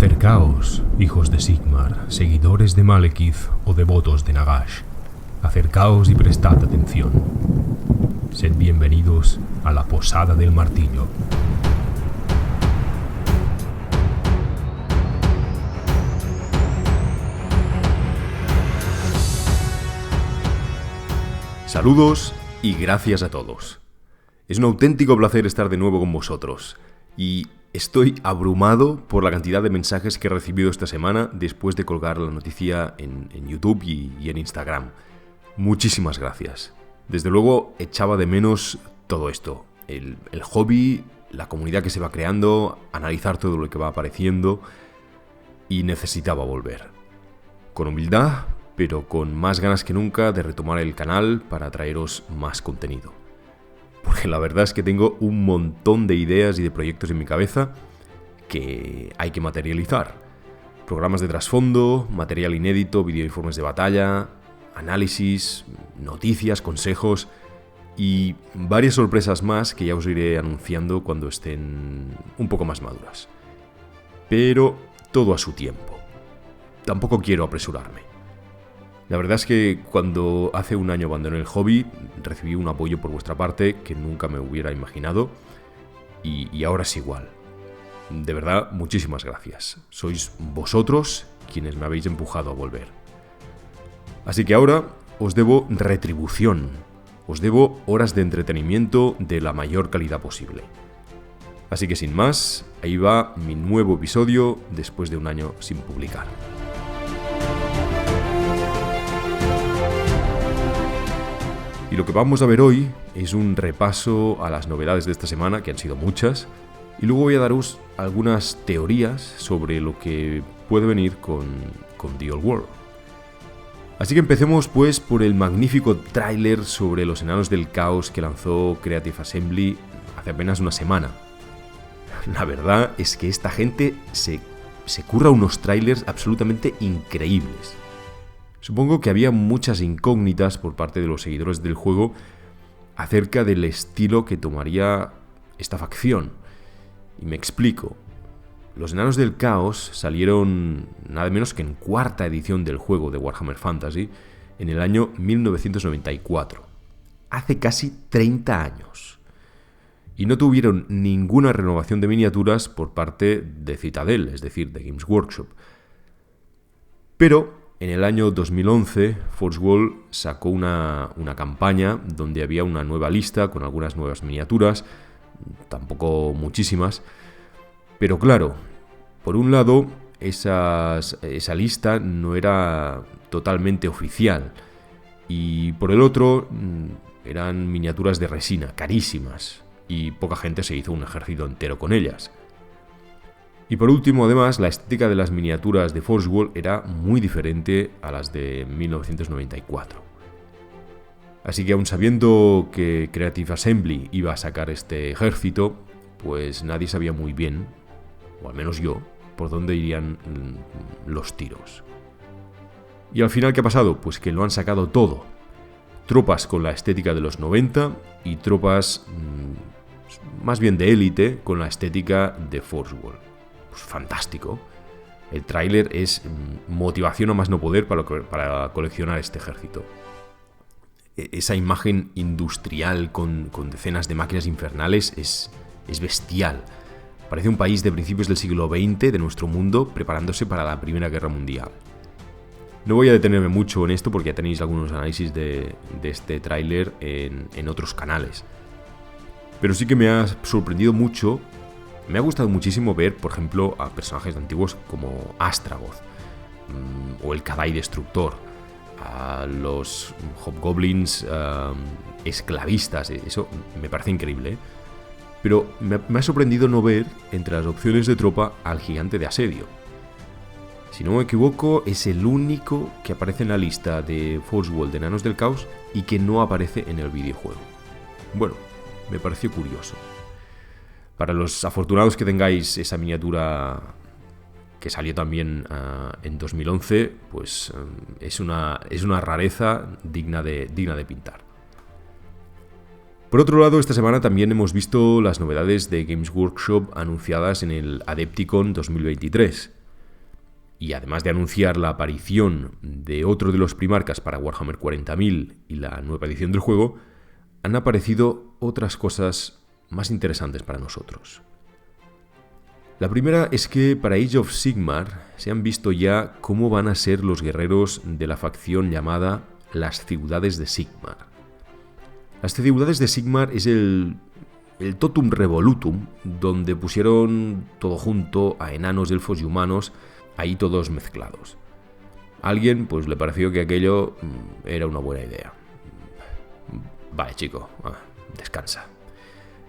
Acercaos, hijos de Sigmar, seguidores de Malekith o devotos de Nagash. Acercaos y prestad atención. Sed bienvenidos a la Posada del Martillo. Saludos y gracias a todos. Es un auténtico placer estar de nuevo con vosotros y estoy abrumado por la cantidad de mensajes que he recibido esta semana después de colgar la noticia en YouTube y en Instagram. Muchísimas gracias. Desde luego echaba de menos todo esto, el hobby, la comunidad que se va creando, analizar todo lo que va apareciendo y necesitaba volver. Con humildad, pero con más ganas que nunca de retomar el canal para traeros más contenido. Porque la verdad es que tengo un montón de ideas y de proyectos en mi cabeza que hay que materializar. Programas de trasfondo, material inédito, videoinformes de batalla, análisis, noticias, consejos y varias sorpresas más que ya os iré anunciando cuando estén un poco más maduras. Pero todo a su tiempo. Tampoco quiero apresurarme. La verdad es que cuando hace un año abandoné el hobby, recibí un apoyo por vuestra parte que nunca me hubiera imaginado y ahora es igual. De verdad, muchísimas gracias. Sois vosotros quienes me habéis empujado a volver. Así que ahora os debo retribución, os debo horas de entretenimiento de la mayor calidad posible. Así que sin más, ahí va mi nuevo episodio después de un año sin publicar. Y lo que vamos a ver hoy es un repaso a las novedades de esta semana, que han sido muchas, y luego voy a daros algunas teorías sobre lo que puede venir con The Old World. Así que empecemos pues por el magnífico tráiler sobre los Enanos del Caos que lanzó Creative Assembly hace apenas una semana. La verdad es que esta gente se curra unos trailers absolutamente increíbles. Supongo que había muchas incógnitas por parte de los seguidores del juego acerca del estilo que tomaría esta facción. Y me explico. Los Enanos del Caos salieron nada menos que en cuarta edición del juego de Warhammer Fantasy en el año 1994. Hace casi 30 años. Y no tuvieron ninguna renovación de miniaturas por parte de Citadel, es decir, de Games Workshop. Pero en el año 2011, Forge World sacó una campaña donde había una nueva lista con algunas nuevas miniaturas, tampoco muchísimas, pero claro, por un lado, esa lista no era totalmente oficial, y por el otro, eran miniaturas de resina, carísimas, y poca gente se hizo un ejército entero con ellas. Y por último, además, la estética de las miniaturas de Forge World era muy diferente a las de 1994. Así que aun sabiendo que Creative Assembly iba a sacar este ejército, pues nadie sabía muy bien, o al menos yo, por dónde irían los tiros. Y al final, ¿qué ha pasado? Pues que lo han sacado todo. Tropas con la estética de los 90 y tropas más bien de élite con la estética de Forge World. Pues fantástico. El tráiler es motivación a más no poder para coleccionar este ejército. Esa imagen industrial con decenas de máquinas infernales es bestial. Parece un país de principios del siglo XX de nuestro mundo preparándose para la Primera Guerra Mundial. No voy a detenerme mucho en esto porque ya tenéis algunos análisis de este tráiler en otros canales. Pero sí que me ha sorprendido mucho. Me ha gustado muchísimo ver, por ejemplo, a personajes antiguos como Astragoth o el Kadai Destructor, a los Hobgoblins esclavistas. Eso me parece increíble, ¿eh? Pero me ha sorprendido no ver entre las opciones de tropa al Gigante de Asedio. Si no me equivoco, es el único que aparece en la lista de Forge World de Enanos del Caos y que no aparece en el videojuego. Bueno, me pareció curioso. Para los afortunados que tengáis esa miniatura que salió también en 2011, pues es una rareza digna de pintar. Por otro lado, esta semana también hemos visto las novedades de Games Workshop anunciadas en el Adepticon 2023. y además de anunciar la aparición de otro de los Primarcas para Warhammer 40.000 y la nueva edición del juego, han aparecido otras cosas más interesantes para nosotros. La primera es que para Age of Sigmar se han visto ya cómo van a ser los guerreros de la facción llamada las Ciudades de Sigmar. Las Ciudades de Sigmar es el totum revolutum, donde pusieron todo junto a enanos, elfos y humanos, ahí todos mezclados. A alguien pues le pareció que aquello era una buena idea. Vale, chico, descansa.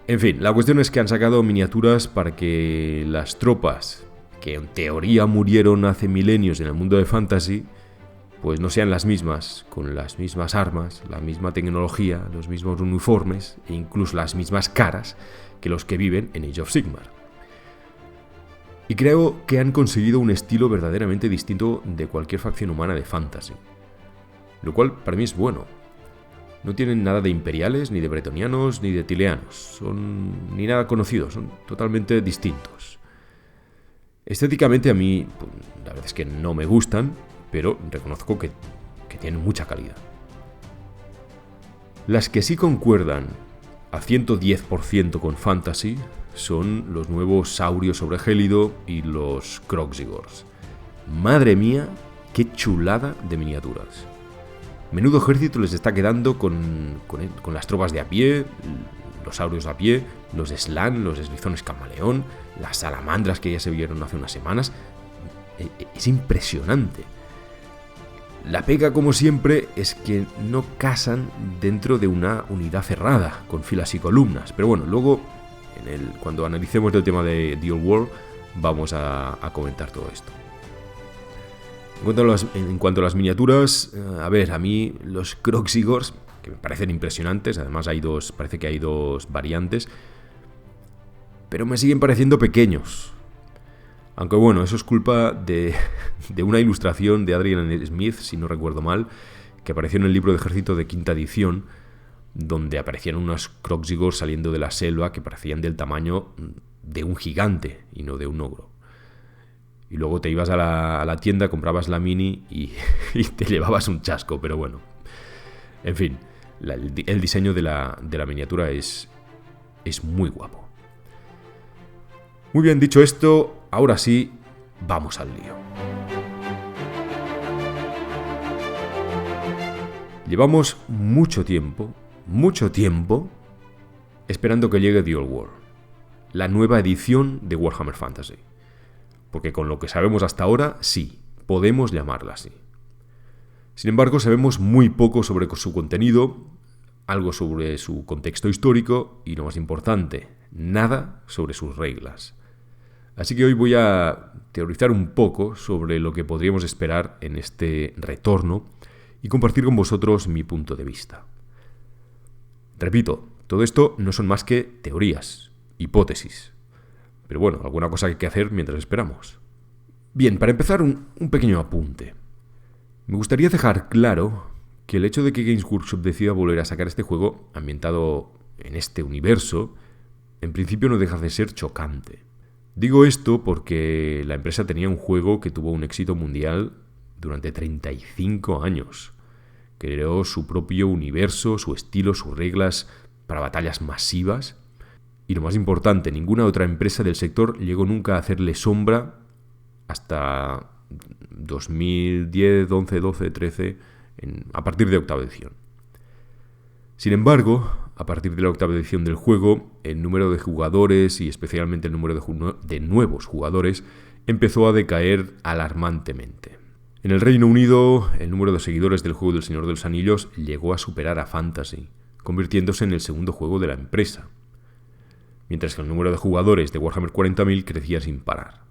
En fin, la cuestión es que han sacado miniaturas para que las tropas que en teoría murieron hace milenios en el mundo de Fantasy, pues no sean las mismas, con las mismas armas, la misma tecnología, los mismos uniformes e incluso las mismas caras que los que viven en Age of Sigmar. Y creo que han conseguido un estilo verdaderamente distinto de cualquier facción humana de Fantasy, lo cual para mí es bueno. No tienen nada de imperiales, ni de bretonianos, ni de tileanos. Ni nada conocidos, son totalmente distintos. Estéticamente a mí, pues, la verdad es que no me gustan, pero reconozco que tienen mucha calidad. Las que sí concuerdan a 110% con Fantasy son los nuevos Saurios sobre Gélido y los Kroxigors. Madre mía, qué chulada de miniaturas. Menudo ejército les está quedando con las tropas de a pie, los saurios a pie, los Slan, los eslizones camaleón, las salamandras que ya se vieron hace unas semanas. Es impresionante. La pega, como siempre, es que no casan dentro de una unidad cerrada, con filas y columnas. Pero bueno, luego, cuando analicemos el tema de The Old World, vamos a comentar todo esto. En cuanto a las miniaturas, a mí los Kroxigors, que me parecen impresionantes, además parece que hay dos variantes, pero me siguen pareciendo pequeños. Aunque bueno, eso es culpa de una ilustración de Adrian Smith, si no recuerdo mal, que apareció en el libro de ejército de quinta edición, donde aparecían unos Kroxigors saliendo de la selva que parecían del tamaño de un gigante y no de un ogro. Y luego te ibas a la tienda, comprabas la mini y te llevabas un chasco, pero bueno. En fin, el diseño de la miniatura es muy guapo. Muy bien, dicho esto, ahora sí, vamos al lío. Llevamos mucho tiempo, esperando que llegue The Old World, la nueva edición de Warhammer Fantasy. Porque con lo que sabemos hasta ahora, sí, podemos llamarla así. Sin embargo, sabemos muy poco sobre su contenido, algo sobre su contexto histórico y, lo más importante, nada sobre sus reglas. Así que hoy voy a teorizar un poco sobre lo que podríamos esperar en este retorno y compartir con vosotros mi punto de vista. Repito, todo esto no son más que teorías, hipótesis. Pero bueno, alguna cosa hay que hacer mientras esperamos. Bien, para empezar, un pequeño apunte. Me gustaría dejar claro que el hecho de que Games Workshop decida volver a sacar este juego ambientado en este universo, en principio no deja de ser chocante. Digo esto porque la empresa tenía un juego que tuvo un éxito mundial durante 35 años. Creó su propio universo, su estilo, sus reglas para batallas masivas. Y lo más importante, ninguna otra empresa del sector llegó nunca a hacerle sombra hasta 2010, 11, 12, 13, a partir de octava edición. Sin embargo, a partir de la octava edición del juego, el número de jugadores y especialmente el número de nuevos jugadores empezó a decaer alarmantemente. En el Reino Unido, el número de seguidores del juego del Señor de los Anillos llegó a superar a Fantasy, convirtiéndose en el segundo juego de la empresa, mientras que el número de jugadores de Warhammer 40.000 crecía sin parar.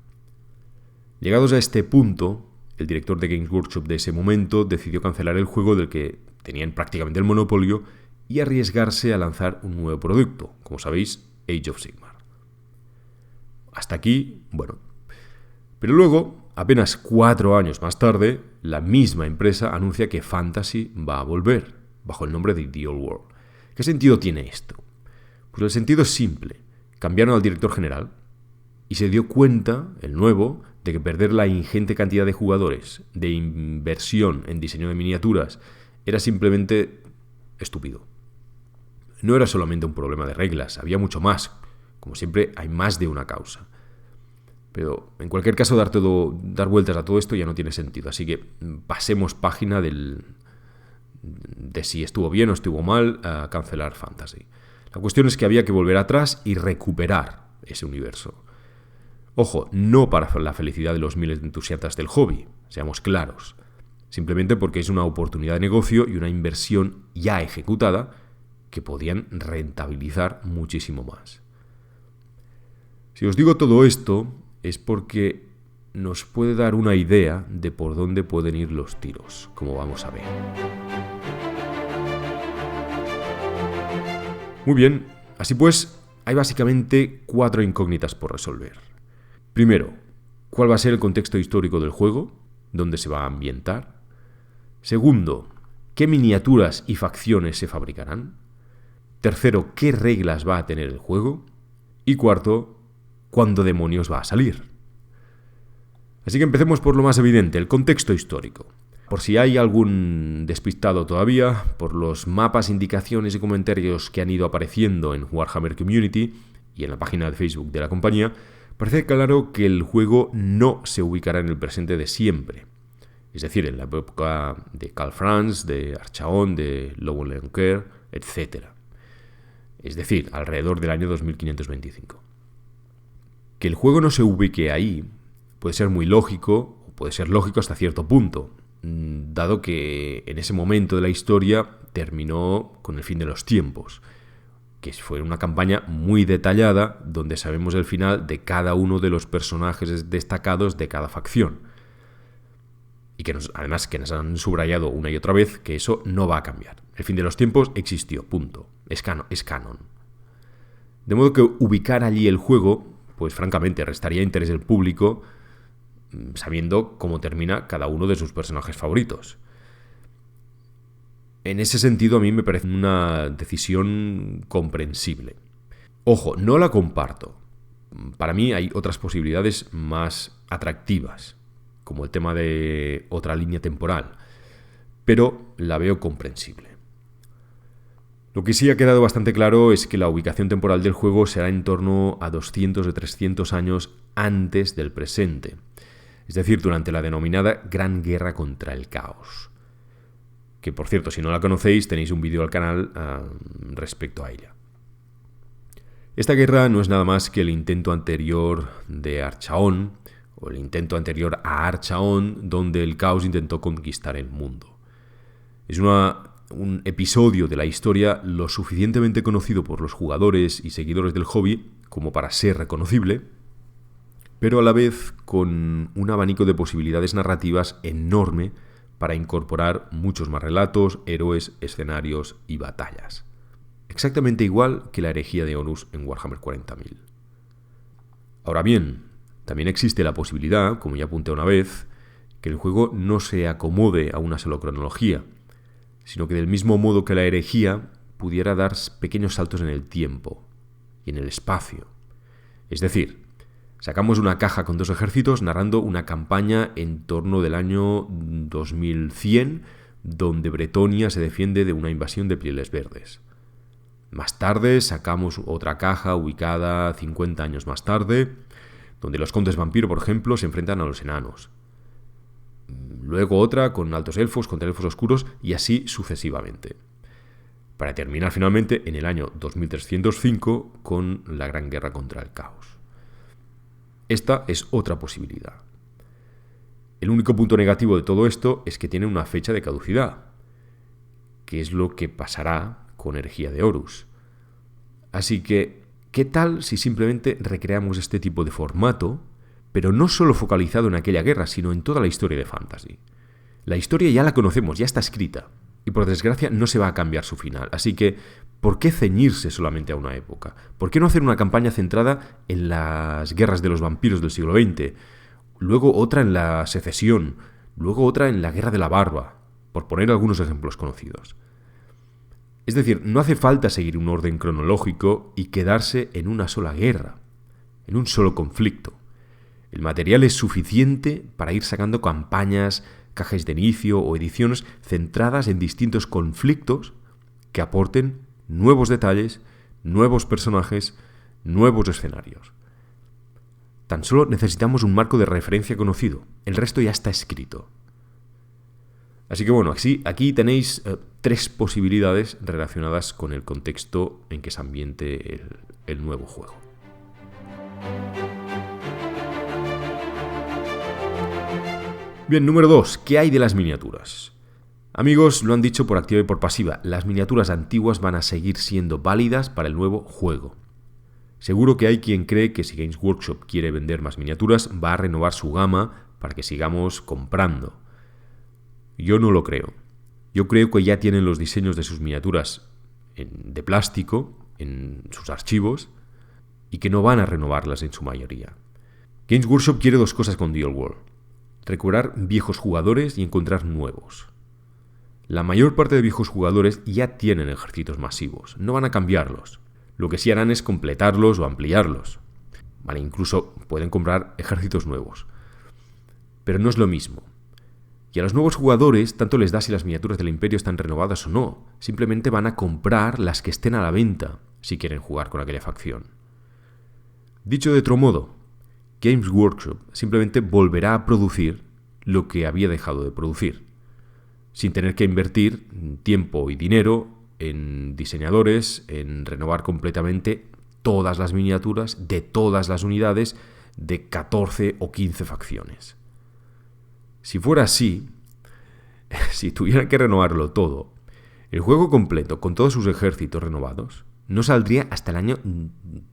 Llegados a este punto, el director de Games Workshop de ese momento decidió cancelar el juego del que tenían prácticamente el monopolio y arriesgarse a lanzar un nuevo producto, como sabéis, Age of Sigmar. Hasta aquí, bueno. Pero luego, apenas 4 años más tarde, la misma empresa anuncia que Fantasy va a volver, bajo el nombre de The Old World. ¿Qué sentido tiene esto? Pues el sentido es simple. Cambiaron al director general y se dio cuenta, el nuevo, de que perder la ingente cantidad de jugadores, de inversión en diseño de miniaturas, era simplemente estúpido. No era solamente un problema de reglas, había mucho más. Como siempre, hay más de una causa. Pero en cualquier caso, dar vueltas a todo esto ya no tiene sentido. Así que pasemos página de si estuvo bien o estuvo mal a cancelar Fantasy. La cuestión es que había que volver atrás y recuperar ese universo. Ojo, no para la felicidad de los miles de entusiastas del hobby, seamos claros. Simplemente porque es una oportunidad de negocio y una inversión ya ejecutada que podían rentabilizar muchísimo más. Si os digo todo esto es porque nos puede dar una idea de por dónde pueden ir los tiros, como vamos a ver. Muy bien, así pues, hay básicamente 4 incógnitas por resolver. Primero, ¿cuál va a ser el contexto histórico del juego? ¿Dónde se va a ambientar? Segundo, ¿qué miniaturas y facciones se fabricarán? Tercero, ¿qué reglas va a tener el juego? Y cuarto, ¿cuándo demonios va a salir? Así que empecemos por lo más evidente, el contexto histórico. Por si hay algún despistado todavía, por los mapas, indicaciones y comentarios que han ido apareciendo en Warhammer Community y en la página de Facebook de la compañía, parece claro que el juego no se ubicará en el presente de siempre. Es decir, en la época de Karl Franz, de Archaon, de Lowenlenker, etc. Es decir, alrededor del año 2525. Que el juego no se ubique ahí puede ser muy lógico, o puede ser lógico hasta cierto punto, dado que en ese momento de la historia terminó con el fin de los tiempos, que fue una campaña muy detallada donde sabemos el final de cada uno de los personajes destacados de cada facción. Y que además que nos han subrayado una y otra vez que eso no va a cambiar. El fin de los tiempos existió, punto. Es canon. De modo que ubicar allí el juego, pues francamente restaría interés del público sabiendo cómo termina cada uno de sus personajes favoritos. En ese sentido a mí me parece una decisión comprensible. Ojo, no la comparto. Para mí hay otras posibilidades más atractivas, como el tema de otra línea temporal, pero la veo comprensible. Lo que sí ha quedado bastante claro es que la ubicación temporal del juego será en torno a 200 o 300 años antes del presente, es decir, durante la denominada Gran Guerra contra el Caos. Que, por cierto, si no la conocéis, tenéis un vídeo al canal respecto a ella. Esta guerra no es nada más que el intento anterior de Archaon, o el intento anterior a Archaon, donde el caos intentó conquistar el mundo. Es un episodio de la historia lo suficientemente conocido por los jugadores y seguidores del hobby como para ser reconocible, pero a la vez con un abanico de posibilidades narrativas enorme para incorporar muchos más relatos, héroes, escenarios y batallas. Exactamente igual que la herejía de Horus en Warhammer 40.000. Ahora bien, también existe la posibilidad, como ya apunté una vez, que el juego no se acomode a una sola cronología, sino que del mismo modo que la herejía pudiera dar pequeños saltos en el tiempo y en el espacio. Es decir, sacamos una caja con 2 ejércitos narrando una campaña en torno del año 2100, donde Bretonia se defiende de una invasión de pieles verdes. Más tarde sacamos otra caja ubicada 50 años más tarde, donde los condes vampiro, por ejemplo, se enfrentan a los enanos. Luego otra con altos elfos contra elfos oscuros y así sucesivamente. Para terminar finalmente en el año 2305 con la Gran Guerra contra el Caos. Esta es otra posibilidad. El único punto negativo de todo esto es que tiene una fecha de caducidad, que es lo que pasará con Herejía de Horus. Así que, ¿qué tal si simplemente recreamos este tipo de formato, pero no solo focalizado en aquella guerra, sino en toda la historia de Fantasy? La historia ya la conocemos, ya está escrita, y por desgracia no se va a cambiar su final. Así que, ¿por qué ceñirse solamente a una época? ¿Por qué no hacer una campaña centrada en las guerras de los vampiros del siglo XX? Luego otra en la secesión, luego otra en la Guerra de la Barba, por poner algunos ejemplos conocidos. Es decir, no hace falta seguir un orden cronológico y quedarse en una sola guerra. en un solo conflicto. El material es suficiente para ir sacando campañas, cajas de inicio o ediciones centradas en distintos conflictos que aporten nuevos detalles, nuevos personajes, nuevos escenarios. Tan solo necesitamos un marco de referencia conocido, el resto ya está escrito. Así que bueno, aquí tenéis 3 posibilidades relacionadas con el contexto en que se ambiente el nuevo juego. Bien, número 2. ¿Qué hay de las miniaturas? Amigos, lo han dicho por activa y por pasiva, las miniaturas antiguas van a seguir siendo válidas para el nuevo juego. Seguro que hay quien cree que si Games Workshop quiere vender más miniaturas, va a renovar su gama para que sigamos comprando. Yo no lo creo. Yo creo que ya tienen los diseños de sus miniaturas de plástico en sus archivos y que no van a renovarlas en su mayoría. Games Workshop quiere 2 cosas con Dual World: recuperar viejos jugadores y encontrar nuevos. La mayor parte de viejos jugadores ya tienen ejércitos masivos, no van a cambiarlos. Lo que sí harán es completarlos o ampliarlos. Vale, incluso pueden comprar ejércitos nuevos. Pero no es lo mismo. Y a los nuevos jugadores tanto les da si las miniaturas del Imperio están renovadas o no. Simplemente van a comprar las que estén a la venta si quieren jugar con aquella facción. Dicho de otro modo, Games Workshop simplemente volverá a producir lo que había dejado de producir, sin tener que invertir tiempo y dinero en diseñadores, en renovar completamente todas las miniaturas de todas las unidades de 14 o 15 facciones. Si fuera así, si tuvieran que renovarlo todo, el juego completo con todos sus ejércitos renovados no saldría hasta el año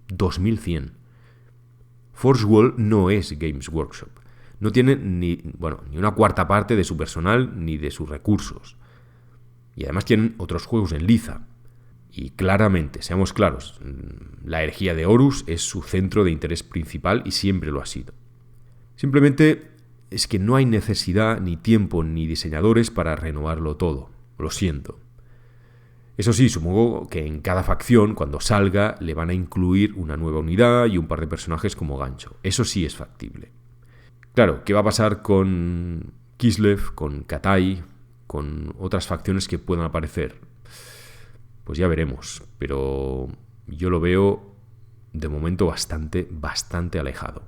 2100. Forge World no es Games Workshop. No tiene ni una cuarta parte de su personal ni de sus recursos. Y además tienen otros juegos en liza. Y claramente, seamos claros, la herejía de Horus es su centro de interés principal y siempre lo ha sido. Simplemente es que no hay necesidad, ni tiempo, ni diseñadores para renovarlo todo. Lo siento. Eso sí, supongo que en cada facción, cuando salga, le van a incluir una nueva unidad y un par de personajes como gancho. Eso sí es factible. Claro, ¿qué va a pasar con Kislev, con Katai, con otras facciones que puedan aparecer? Pues ya veremos, pero yo lo veo de momento bastante alejado.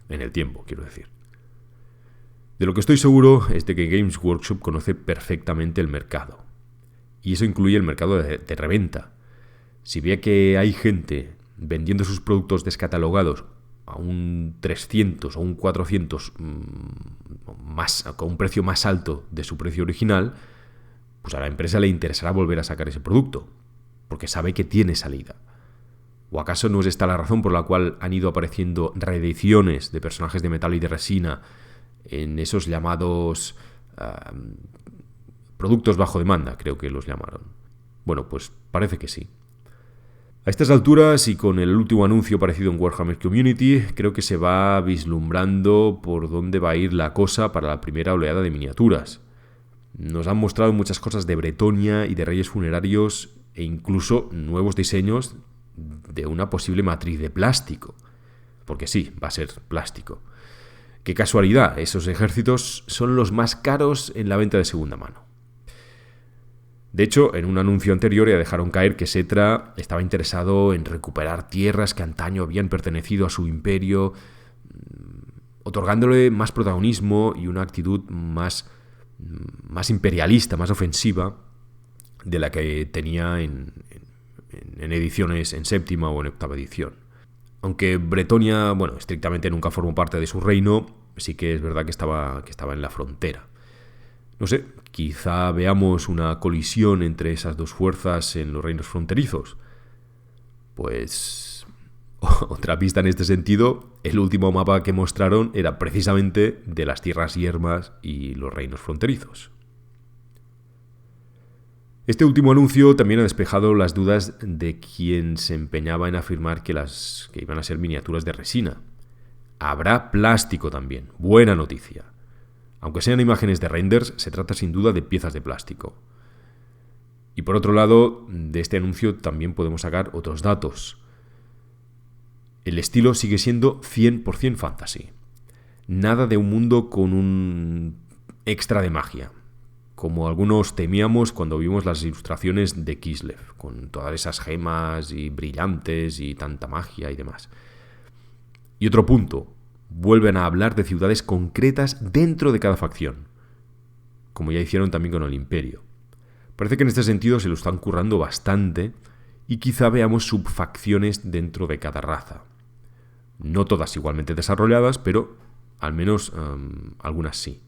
En el tiempo, quiero decir. De lo que estoy seguro es de que Games Workshop conoce perfectamente el mercado. Y eso incluye el mercado de reventa. Si ve que hay gente vendiendo sus productos descatalogados a un 300 o un 400 con un precio más alto de su precio original, pues a la empresa le interesará volver a sacar ese producto, porque sabe que tiene salida. ¿O acaso no es esta la razón por la cual han ido apareciendo reediciones de personajes de metal y de resina en esos llamados productos bajo demanda, creo que los llamaron? Bueno, pues parece que sí. A estas alturas y con el último anuncio aparecido en Warhammer Community, creo que se va vislumbrando por dónde va a ir la cosa para la primera oleada de miniaturas. Nos han mostrado muchas cosas de Bretonia y de Reyes Funerarios e incluso nuevos diseños de una posible matriz de plástico. Porque sí, va a ser plástico. Qué casualidad, esos ejércitos son los más caros en la venta de segunda mano. De hecho, en un anuncio anterior ya dejaron caer que Setra estaba interesado en recuperar tierras que antaño habían pertenecido a su imperio, otorgándole más protagonismo y una actitud más imperialista, más ofensiva de la que tenía en ediciones en séptima o en octava edición. Aunque Bretonia, estrictamente nunca formó parte de su reino, sí que es verdad que estaba en la frontera. No sé, quizá veamos una colisión entre esas dos fuerzas en los reinos fronterizos. Pues otra pista en este sentido, el último mapa que mostraron era precisamente de las tierras yermas y los reinos fronterizos. Este último anuncio también ha despejado las dudas de quien se empeñaba en afirmar que iban a ser miniaturas de resina. Habrá plástico también, buena noticia. Aunque sean imágenes de renders, se trata sin duda de piezas de plástico. Y por otro lado, de este anuncio también podemos sacar otros datos. el estilo sigue siendo 100% fantasy. Nada de un mundo con un extra de magia, como algunos temíamos cuando vimos las ilustraciones de Kislev, con todas esas gemas y brillantes y tanta magia y demás. Y otro punto, vuelven a hablar de ciudades concretas dentro de cada facción, como ya hicieron también con el Imperio. Parece que en este sentido se lo están currando bastante y quizá veamos subfacciones dentro de cada raza. No todas igualmente desarrolladas, pero al menos algunas sí.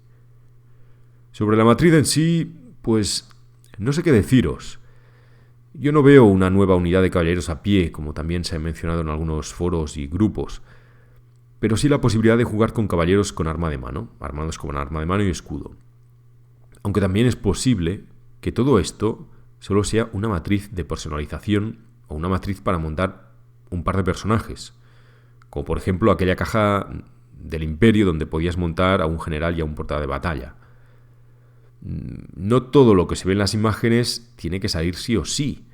Sobre la matriz en sí, pues no sé qué deciros. Yo no veo una nueva unidad de caballeros a pie, como también se ha mencionado en algunos foros y grupos, pero sí la posibilidad de jugar con caballeros con arma de mano, armados con arma de mano y escudo. Aunque también es posible que todo esto solo sea una matriz de personalización o una matriz para montar un par de personajes, como por ejemplo aquella caja del Imperio donde podías montar a un general y a un portada de batalla. No todo lo que se ve en las imágenes tiene que salir sí o sí.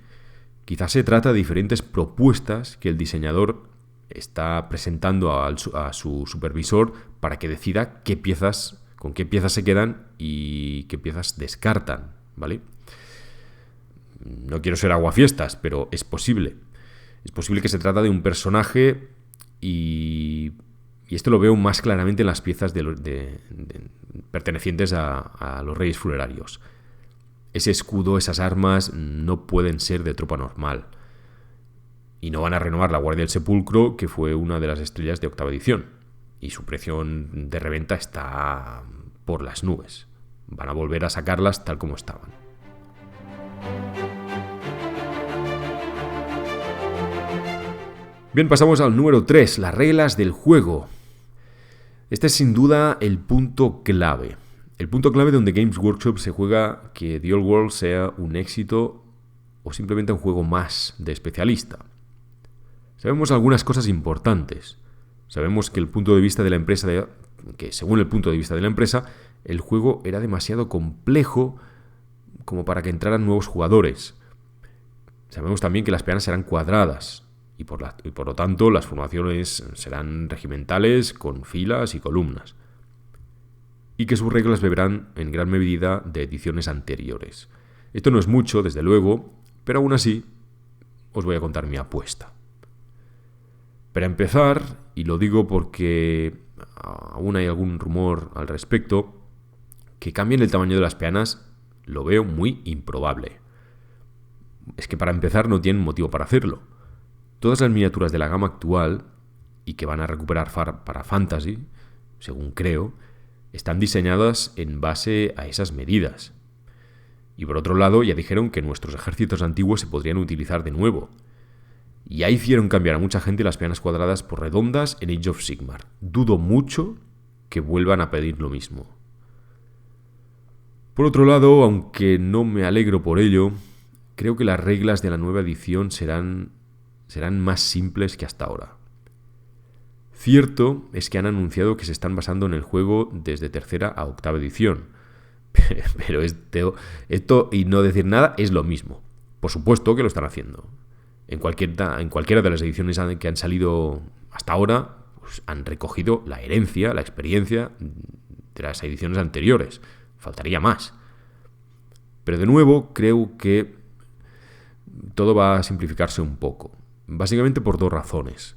Quizás se trata de diferentes propuestas que el diseñador está presentando a su supervisor para que decida con qué piezas se quedan y qué piezas descartan, ¿vale? No quiero ser aguafiestas, pero es posible. Es posible que se trata de un personaje y esto lo veo más claramente en las piezas pertenecientes a los Reyes Funerarios. Ese escudo, esas armas no pueden ser de tropa normal. Y no van a renovar la Guardia del Sepulcro, que fue una de las estrellas de octava edición. Y su precio de reventa está por las nubes. Van a volver a sacarlas tal como estaban. Bien, pasamos al número 3, las reglas del juego. Este es sin duda el punto clave. El punto clave donde Games Workshop se juega que The Old World sea un éxito o simplemente un juego más de especialista. Sabemos algunas cosas importantes. Sabemos que según el punto de vista de la empresa, el juego era demasiado complejo como para que entraran nuevos jugadores. Sabemos también que las peanas serán cuadradas y por lo tanto las formaciones serán regimentales con filas y columnas. Y que sus reglas beberán en gran medida de ediciones anteriores. Esto no es mucho, desde luego, pero aún así os voy a contar mi apuesta. Para empezar, y lo digo porque aún hay algún rumor al respecto, que cambien el tamaño de las peanas lo veo muy improbable. Es que para empezar no tienen motivo para hacerlo. Todas las miniaturas de la gama actual, y que van a recuperar para Fantasy, según creo, están diseñadas en base a esas medidas. Y por otro lado, ya dijeron que nuestros ejércitos antiguos se podrían utilizar de nuevo. Y ya hicieron cambiar a mucha gente las peanas cuadradas por redondas en Age of Sigmar. Dudo mucho que vuelvan a pedir lo mismo. Por otro lado, aunque no me alegro por ello, creo que las reglas de la nueva edición serán más simples que hasta ahora. Cierto es que han anunciado que se están basando en el juego desde tercera a octava edición. Pero esto y no decir nada es lo mismo. Por supuesto que lo están haciendo. En cualquiera de las ediciones que han salido hasta ahora, pues han recogido la herencia, la experiencia de las ediciones anteriores. Faltaría más. Pero de nuevo, creo que todo va a simplificarse un poco. Básicamente por dos razones.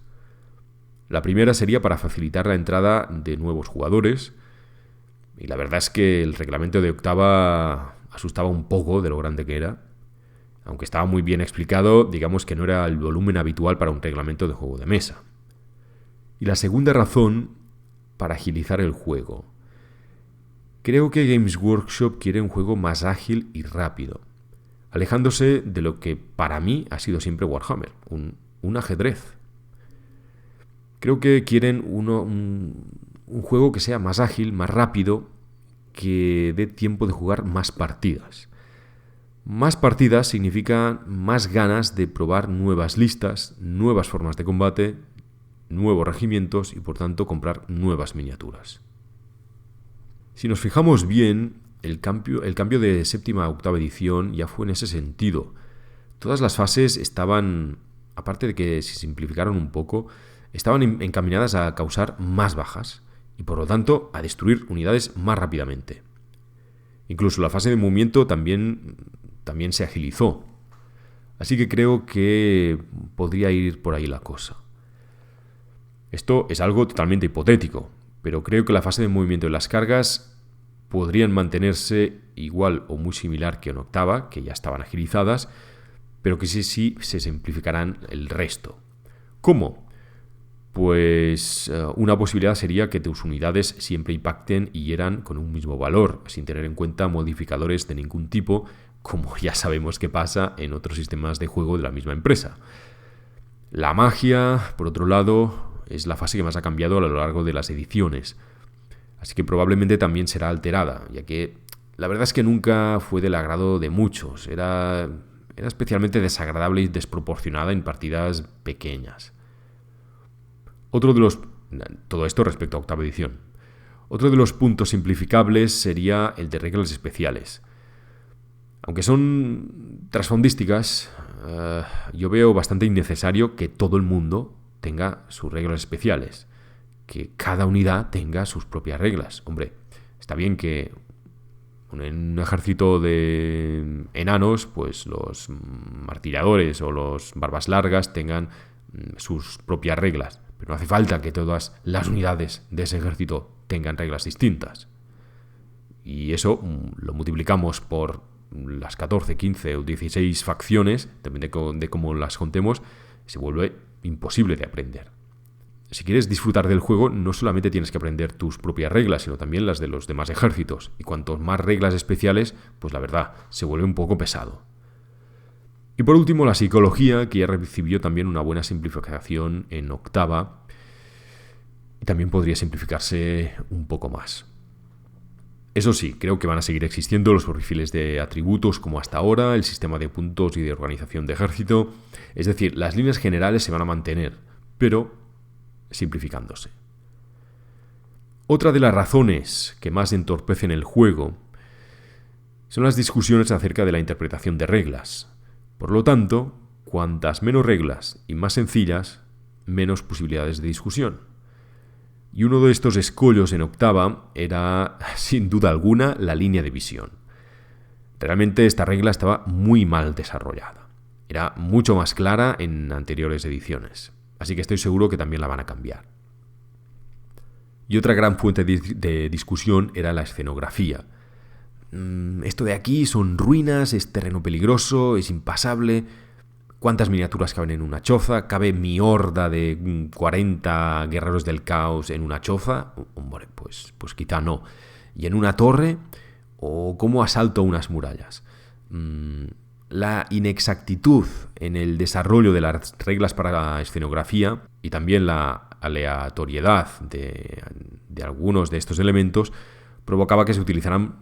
La primera sería para facilitar la entrada de nuevos jugadores. Y la verdad es que el reglamento de octava asustaba un poco de lo grande que era. Aunque estaba muy bien explicado, digamos que no era el volumen habitual para un reglamento de juego de mesa. Y la segunda razón, para agilizar el juego. Creo que Games Workshop quiere un juego más ágil y rápido, alejándose de lo que para mí ha sido siempre Warhammer, un ajedrez. Creo que quieren un juego que sea más ágil, más rápido, que dé tiempo de jugar más partidas. Más partidas significa más ganas de probar nuevas listas, nuevas formas de combate, nuevos regimientos y por tanto comprar nuevas miniaturas. Si nos fijamos bien, el cambio de séptima a octava edición ya fue en ese sentido. Todas las fases estaban, aparte de que se simplificaron un poco, estaban encaminadas a causar más bajas y por lo tanto a destruir unidades más rápidamente. Incluso la fase de movimiento también se agilizó. Así que creo que podría ir por ahí la cosa. Esto es algo totalmente hipotético, pero creo que la fase de movimiento y las cargas podrían mantenerse igual o muy similar que en octava, que ya estaban agilizadas, pero que sí se simplificarán el resto. ¿Cómo? Pues una posibilidad sería que tus unidades siempre impacten y hieran con un mismo valor, sin tener en cuenta modificadores de ningún tipo, como ya sabemos que pasa en otros sistemas de juego de la misma empresa. La magia, por otro lado, es la fase que más ha cambiado a lo largo de las ediciones, así que probablemente también será alterada, ya que la verdad es que nunca fue del agrado de muchos, era especialmente desagradable y desproporcionada en partidas pequeñas. Todo esto respecto a octava edición. Otro de los puntos simplificables sería el de reglas especiales. Aunque son trasfondísticas, yo veo bastante innecesario que todo el mundo tenga sus reglas especiales, que cada unidad tenga sus propias reglas. Hombre, está bien que en un ejército de enanos, pues los martilladores o los barbas largas tengan sus propias reglas, pero no hace falta que todas las unidades de ese ejército tengan reglas distintas. Y eso lo multiplicamos por las 14, 15 o 16 facciones, depende de cómo las contemos, se vuelve imposible de aprender. Si quieres disfrutar del juego, no solamente tienes que aprender tus propias reglas, sino también las de los demás ejércitos. Y cuanto más reglas especiales, pues la verdad, se vuelve un poco pesado. Y por último, la psicología, que ya recibió también una buena simplificación en octava, y también podría simplificarse un poco más. Eso sí, creo que van a seguir existiendo los perfiles de atributos como hasta ahora, el sistema de puntos y de organización de ejército. Es decir, las líneas generales se van a mantener, pero simplificándose. Otra de las razones que más entorpecen el juego son las discusiones acerca de la interpretación de reglas. Por lo tanto, cuantas menos reglas y más sencillas, menos posibilidades de discusión. Y uno de estos escollos en octava era, sin duda alguna, la línea de visión. Realmente esta regla estaba muy mal desarrollada. Era mucho más clara en anteriores ediciones. Así que estoy seguro que también la van a cambiar. Y otra gran fuente de discusión era la escenografía. Esto de aquí son ruinas, es terreno peligroso, es impasable. ¿Cuántas miniaturas caben en una choza? ¿Cabe mi horda de 40 guerreros del caos en una choza? Hombre, pues quizá no. ¿Y en una torre? ¿O cómo asalto unas murallas? La inexactitud en el desarrollo de las reglas para la escenografía y también la aleatoriedad de algunos de estos elementos provocaba que se utilizaran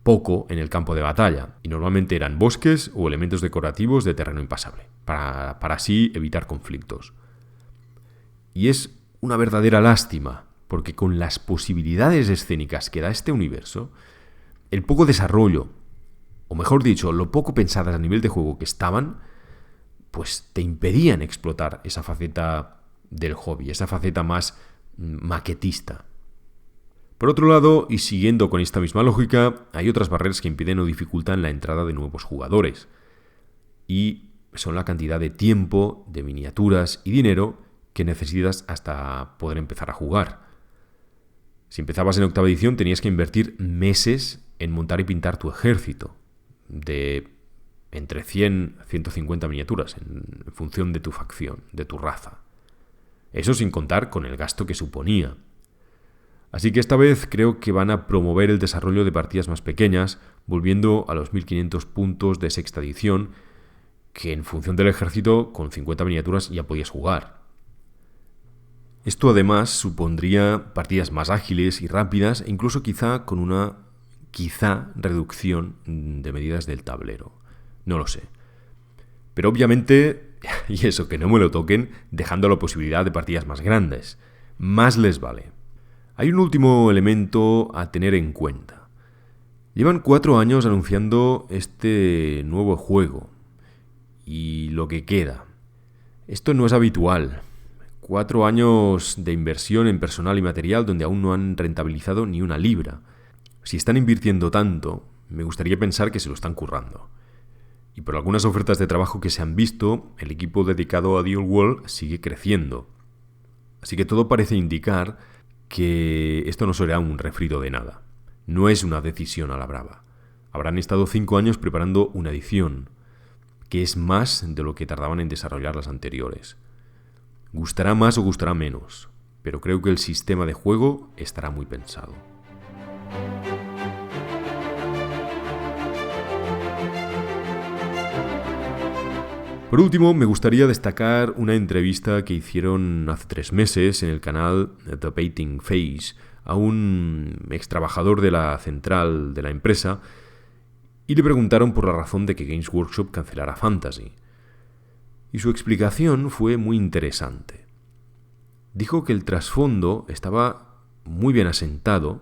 poco en el campo de batalla, y normalmente eran bosques o elementos decorativos de terreno impasable, para así evitar conflictos. Y es una verdadera lástima, porque con las posibilidades escénicas que da este universo, el poco desarrollo, o mejor dicho, lo poco pensadas a nivel de juego que estaban, pues te impedían explotar esa faceta del hobby, esa faceta más maquetista. Por otro lado, y siguiendo con esta misma lógica, hay otras barreras que impiden o dificultan la entrada de nuevos jugadores. Y son la cantidad de tiempo, de miniaturas y dinero que necesitas hasta poder empezar a jugar. Si empezabas en octava edición, tenías que invertir meses en montar y pintar tu ejército, de entre 100 a 150 miniaturas, en función de tu facción, de tu raza. Eso sin contar con el gasto que suponía. Así que esta vez creo que van a promover el desarrollo de partidas más pequeñas, volviendo a los 1500 puntos de sexta edición, que en función del ejército, con 50 miniaturas ya podías jugar. Esto además supondría partidas más ágiles y rápidas, e incluso quizá con una reducción de medidas del tablero. No lo sé. Pero obviamente, y eso que no me lo toquen, dejando la posibilidad de partidas más grandes. Más les vale. Hay un último elemento a tener en cuenta. Llevan 4 años anunciando este nuevo juego y lo que queda. Esto no es habitual. 4 años de inversión en personal y material donde aún no han rentabilizado ni una libra. Si están invirtiendo tanto, me gustaría pensar que se lo están currando. Y por algunas ofertas de trabajo que se han visto, el equipo dedicado a Dual World sigue creciendo. Así que todo parece indicar que esto no será un refrito de nada. No es una decisión a la brava. Habrán estado 5 años preparando una edición, que es más de lo que tardaban en desarrollar las anteriores. Gustará más o gustará menos, pero creo que el sistema de juego estará muy pensado. Por último, me gustaría destacar una entrevista que hicieron hace 3 meses en el canal The Baiting Phase a un ex trabajador de la central de la empresa y le preguntaron por la razón de que Games Workshop cancelara Fantasy. Y su explicación fue muy interesante. Dijo que el trasfondo estaba muy bien asentado,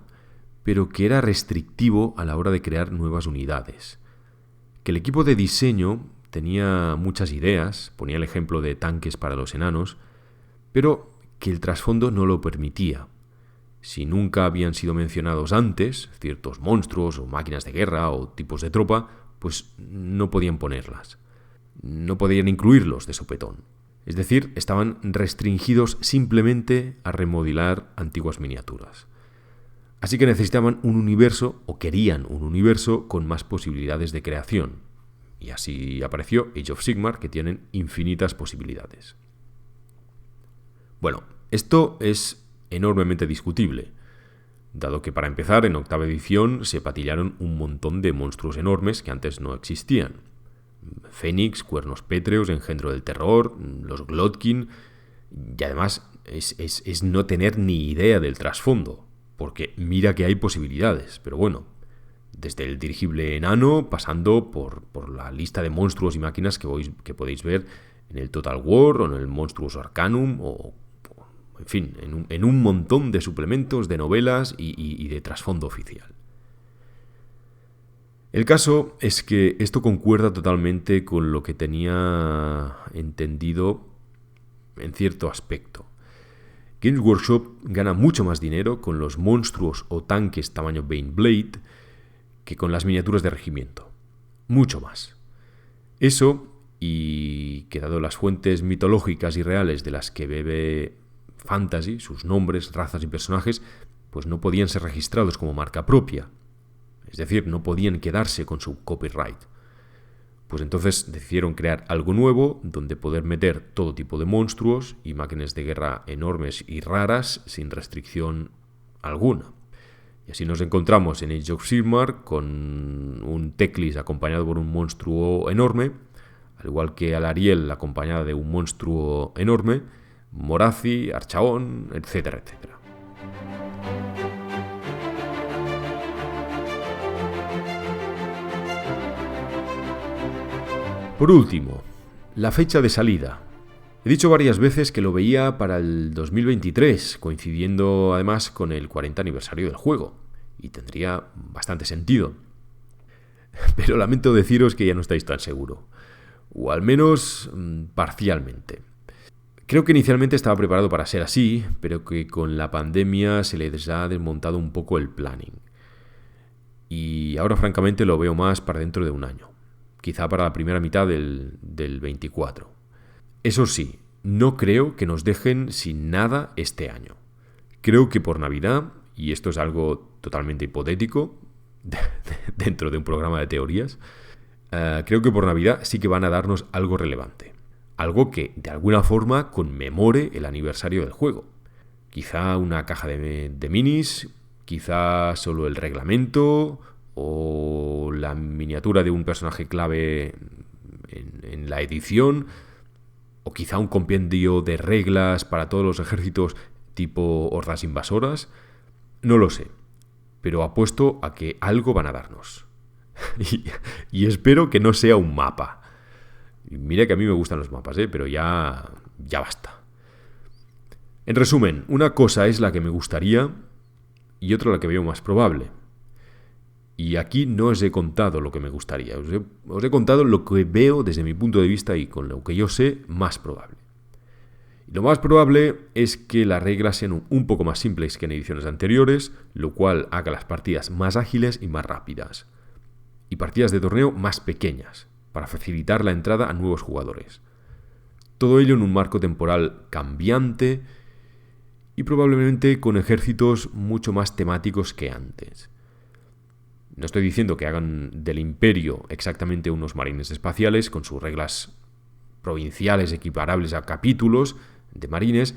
pero que era restrictivo a la hora de crear nuevas unidades. Que el equipo de diseño tenía muchas ideas, ponía el ejemplo de tanques para los enanos, pero que el trasfondo no lo permitía. Si nunca habían sido mencionados antes, ciertos monstruos o máquinas de guerra o tipos de tropa, pues no podían ponerlas. No podían incluirlos de sopetón. Es decir, estaban restringidos simplemente a remodelar antiguas miniaturas. Así que necesitaban un universo, o querían un universo, con más posibilidades de creación. Y así apareció Age of Sigmar, que tienen infinitas posibilidades. Bueno, esto es enormemente discutible, dado que para empezar, en 8ª edición se patillaron un montón de monstruos enormes que antes no existían. Fénix, Cuernos Pétreos, Engendro del Terror, los Glotkin, y además es no tener ni idea del trasfondo, porque mira que hay posibilidades, pero bueno, desde el dirigible enano, pasando por la lista de monstruos y máquinas que podéis ver en el Total War o en el Monstrous Arcanum, o en fin, en un montón de suplementos, de novelas y de trasfondo oficial. El caso es que esto concuerda totalmente con lo que tenía entendido en cierto aspecto. Games Workshop gana mucho más dinero con los monstruos o tanques tamaño Baneblade que con las miniaturas de regimiento. Mucho más. Eso, y que dado las fuentes mitológicas y reales de las que bebe Fantasy, sus nombres, razas y personajes, pues no podían ser registrados como marca propia. Es decir, no podían quedarse con su copyright. Pues entonces decidieron crear algo nuevo donde poder meter todo tipo de monstruos y máquinas de guerra enormes y raras sin restricción alguna. Y así nos encontramos en Age of Sigmar con un Teclis acompañado por un monstruo enorme, al igual que Alarielle acompañada de un monstruo enorme, Morathi, Archaon, etcétera, etcétera. Por último, la fecha de salida. He dicho varias veces que lo veía para el 2023, coincidiendo además con el 40 aniversario del juego, y tendría bastante sentido. Pero lamento deciros que ya no estáis tan seguro, o al menos parcialmente. Creo que inicialmente estaba preparado para ser así, pero que con la pandemia se les ha desmontado un poco el planning. Y ahora francamente lo veo más para dentro de un año. Quizá para la primera mitad del 24. Eso sí, no creo que nos dejen sin nada este año. Creo que por Navidad, y esto es algo totalmente hipotético, dentro de un programa de teorías, creo que por Navidad sí que van a darnos algo relevante. Algo que de alguna forma conmemore el aniversario del juego. Quizá una caja de minis, quizá solo el reglamento o la miniatura de un personaje clave en la edición, o quizá un compendio de reglas para todos los ejércitos tipo hordas invasoras. No lo sé, pero apuesto a que algo van a darnos. y espero que no sea un mapa. Mira que a mí me gustan los mapas, pero ya basta. En resumen, una cosa es la que me gustaría y otra la que veo más probable. Y aquí no os he contado lo que me gustaría, os he contado lo que veo desde mi punto de vista y con lo que yo sé más probable. Y lo más probable es que las reglas sean un poco más simples que en ediciones anteriores, lo cual haga las partidas más ágiles y más rápidas. Y partidas de torneo más pequeñas, para facilitar la entrada a nuevos jugadores. Todo ello en un marco temporal cambiante y probablemente con ejércitos mucho más temáticos que antes. No estoy diciendo que hagan del Imperio exactamente unos marines espaciales con sus reglas provinciales equiparables a capítulos de marines,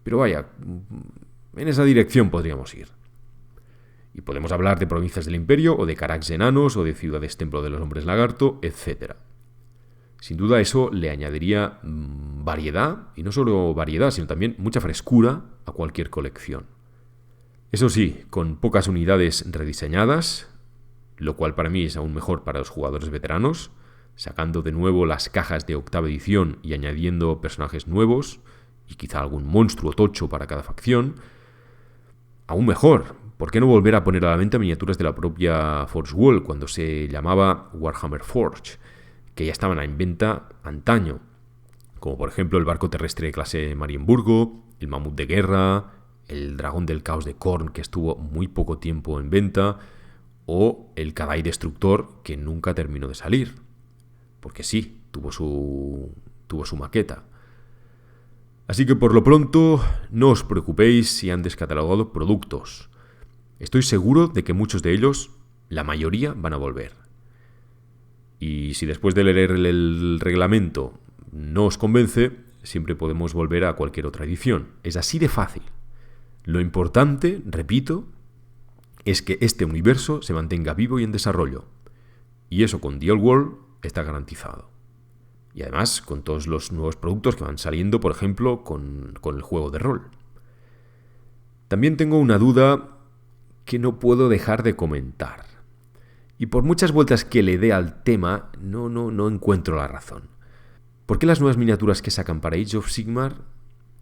pero vaya, en esa dirección podríamos ir. Y podemos hablar de provincias del Imperio, o de Carax enanos, o de ciudades templo de los hombres lagarto, etc. Sin duda eso le añadiría variedad, y no solo variedad, sino también mucha frescura a cualquier colección. Eso sí, con pocas unidades rediseñadas, lo cual para mí es aún mejor para los jugadores veteranos, sacando de nuevo las cajas de octava edición y añadiendo personajes nuevos, y quizá algún monstruo tocho para cada facción. Aún mejor, ¿por qué no volver a poner a la venta miniaturas de la propia Forge World cuando se llamaba Warhammer Forge, que ya estaban en venta antaño? Como por ejemplo el barco terrestre de clase Marienburgo, el mamut de guerra, el dragón del caos de Khorne, que estuvo muy poco tiempo en venta, o el Kadai destructor, que nunca terminó de salir. Porque sí, tuvo su maqueta. Así que por lo pronto, no os preocupéis si han descatalogado productos. Estoy seguro de que muchos de ellos, la mayoría, van a volver. Y si después de leer el reglamento no os convence, siempre podemos volver a cualquier otra edición. Es así de fácil. Lo importante, repito, es que este universo se mantenga vivo y en desarrollo. Y eso con The Old World está garantizado. Y además con todos los nuevos productos que van saliendo, por ejemplo, con el juego de rol. También tengo una duda que no puedo dejar de comentar. Y por muchas vueltas que le dé al tema, no encuentro la razón. ¿Por qué las nuevas miniaturas que sacan para Age of Sigmar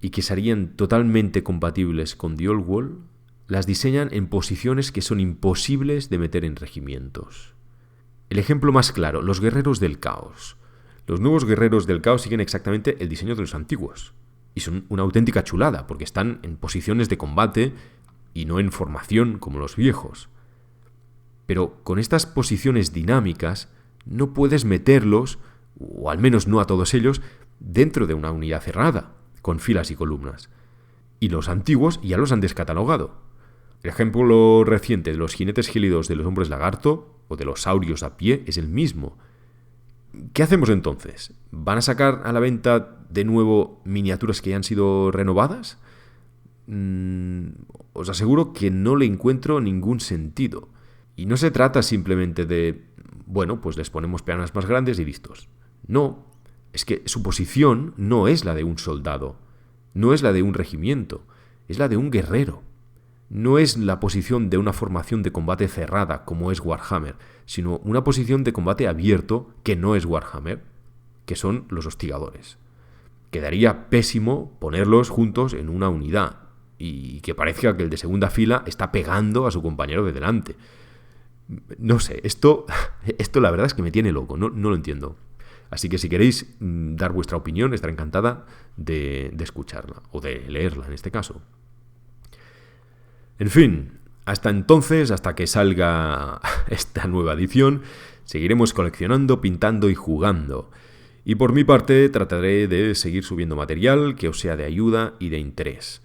y que serían totalmente compatibles con The Old World, las diseñan en posiciones que son imposibles de meter en regimientos? El ejemplo más claro, los guerreros del caos. Los nuevos guerreros del caos siguen exactamente el diseño de los antiguos. Y son una auténtica chulada, porque están en posiciones de combate y no en formación como los viejos. Pero con estas posiciones dinámicas no puedes meterlos, o al menos no a todos ellos, dentro de una unidad cerrada, con filas y columnas. Y los antiguos ya los han descatalogado. El ejemplo reciente de los jinetes gélidos de los hombres lagarto, o de los saurios a pie, es el mismo. ¿Qué hacemos entonces? ¿Van a sacar a la venta de nuevo miniaturas que ya han sido renovadas? Os aseguro que no le encuentro ningún sentido. Y no se trata simplemente de, bueno, pues les ponemos peanas más grandes y listos. No, es que su posición no es la de un soldado, no es la de un regimiento, es la de un guerrero. No es la posición de una formación de combate cerrada, como es Warhammer, sino una posición de combate abierto, que no es Warhammer, que son los hostigadores. Quedaría pésimo ponerlos juntos en una unidad, y que parezca que el de segunda fila está pegando a su compañero de delante. No sé, esto la verdad es que me tiene loco, no lo entiendo. Así que si queréis dar vuestra opinión, estaré encantada de escucharla, o de leerla en este caso. En fin, hasta entonces, hasta que salga esta nueva edición, seguiremos coleccionando, pintando y jugando. Y por mi parte trataré de seguir subiendo material que os sea de ayuda y de interés.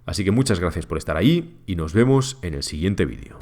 Así que muchas gracias por estar ahí y nos vemos en el siguiente vídeo.